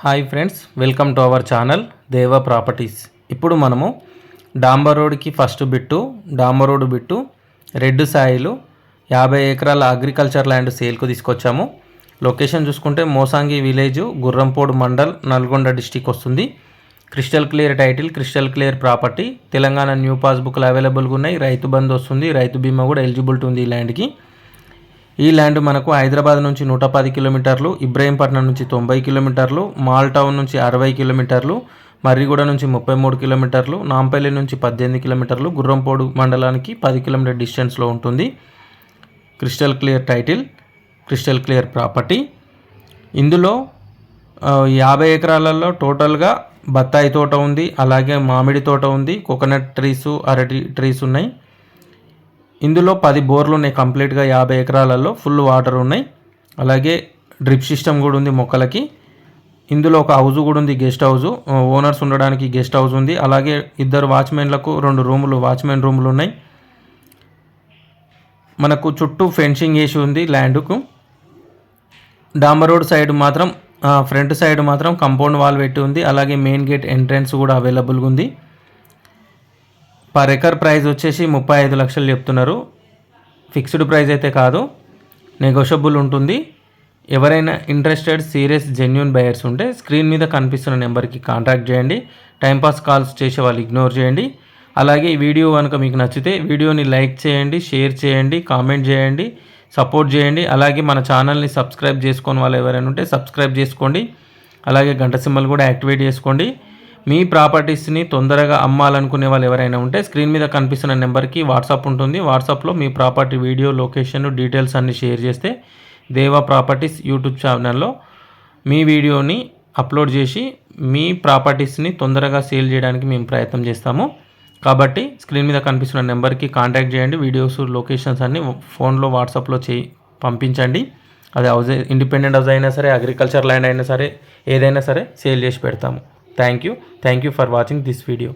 Hi friends, welcome to our channel Deva properties. ఇప్పుడు మనము డాంబర్ రోడ్కి ఫస్ట్ బిట్టు, డాంబర్ రోడ్ బిట్టు రెడ్ సాయిలు 50 ఎకరాల అగ్రికల్చర్ ల్యాండ్ సేల్కు తీసుకొచ్చాము. లొకేషన్ చూసుకుంటే మోసాంగి విలేజ్, గుర్రంపోడు మండల్, నల్గొండ డిస్టిక్ వస్తుంది. Crystal clear title, crystal clear property. Telangana new పాస్బుక్లు అవైలబుల్గా ఉన్నాయి. రైతు బంధు వస్తుంది, రైతు బీమా కూడా ఎలిజిబిలిటీ ఉంది ఈ ల్యాండ్కి. ఈ ల్యాండ్ మనకు హైదరాబాద్ నుంచి 110 కిలోమీటర్లు, ఇబ్రహీంపట్నం నుంచి 90 కిలోమీటర్లు, మాల్ టౌన్ నుంచి 60 కిలోమీటర్లు, మర్రిగూడ నుంచి 33 కిలోమీటర్లు, నాంపల్లి నుంచి 18 కిలోమీటర్లు, గుర్రంపోడు మండలానికి 10 కిలోమీటర్ డిస్టెన్స్లో ఉంటుంది. Crystal clear title, crystal clear property. ఇందులో 50 ఎకరాలలో టోటల్గా బత్తాయి తోట ఉంది, అలాగే మామిడి తోట ఉంది, కోకోనట్ ట్రీస్, అరటి ట్రీస్ ఉన్నాయి. ఇందులో 10 బోర్లు ఉన్నాయి. కంప్లీట్గా 50 ఎకరాలలో ఫుల్ వాటర్ ఉన్నాయి. అలాగే డ్రిప్ సిస్టమ్ కూడా ఉంది మొక్కలకి. ఇందులో ఒక హౌస్ కూడా ఉంది, గెస్ట్ హౌస్. ఓనర్స్ ఉండడానికి గెస్ట్ హౌస్ ఉంది. అలాగే 2 వాచ్మెన్లకు 2 రూములు, వాచ్మెన్ రూములు ఉన్నాయి. మనకు చుట్టూ ఫెన్సింగ్ వేసి ఉంది ల్యాండ్కు. డాంబర్ రోడ్ సైడ్ మాత్రం, ఫ్రంట్ సైడ్ మాత్రం కంపౌండ్ వాల్ పెట్టి ఉంది. అలాగే మెయిన్ గేట్ ఎంట్రన్స్ కూడా అవైలబుల్గా ఉంది. పర్ ఎకర్ ప్రైస్ వచ్చేసి 35 లక్షలు చెప్తున్నారు. ఫిక్స్డ్ ప్రైస్ అయితే కాదు, నెగోషియబుల్ ఉంటుంది. ఎవరైనా ఇంట్రెస్టెడ్, సీరియస్, జెన్యూన్ బయర్స్ ఉంటే స్క్రీన్ మీద కనిపిస్తున్న నెంబర్కి కాంటాక్ట్ చేయండి. టైంపాస్ కాల్స్ చేసే వాళ్ళు ఇగ్నోర్ చేయండి. అలాగే ఈ వీడియో కనుక మీకు నచ్చితే వీడియోని లైక్ చేయండి, షేర్ చేయండి, కామెంట్ చేయండి, సపోర్ట్ చేయండి. అలాగే మన ఛానల్ని సబ్స్క్రైబ్ చేసుకొని వాళ్ళు ఎవరైనా ఉంటే సబ్స్క్రైబ్ చేసుకోండి. అలాగే గంట సింబల్ కూడా యాక్టివేట్ చేసుకోండి. మీ ప్రాపర్టీస్ని తొందరగా అమ్మాలనుకునే వాళ్ళు ఎవరైనా ఉంటే స్క్రీన్ మీద కనిపిస్తున్న నెంబర్కి వాట్సాప్ ఉంటుంది. వాట్సాప్లో మీ ప్రాపర్టీ వీడియో, లొకేషన్, డీటెయిల్స్ అన్ని షేర్ చేస్తే దేవా ప్రాపర్టీస్ యూట్యూబ్ ఛానల్లో మీ వీడియోని అప్లోడ్ చేసి మీ ప్రాపర్టీస్ని తొందరగా సేల్ చేయడానికి మేము ప్రయత్నం చేస్తాము. కాబట్టి స్క్రీన్ మీద కనిపిస్తున్న నెంబర్కి కాంటాక్ట్ చేయండి. వీడియోస్, లొకేషన్స్ అన్నీ ఫోన్లో, వాట్సాప్లో పంపించండి. అది హౌస్, ఇండిపెండెంట్ హౌస్ అయినా సరే, అగ్రికల్చర్ ల్యాండ్ అయినా సరే, ఏదైనా సరే సేల్ చేసి పెడతాము. Thank you for watching this video.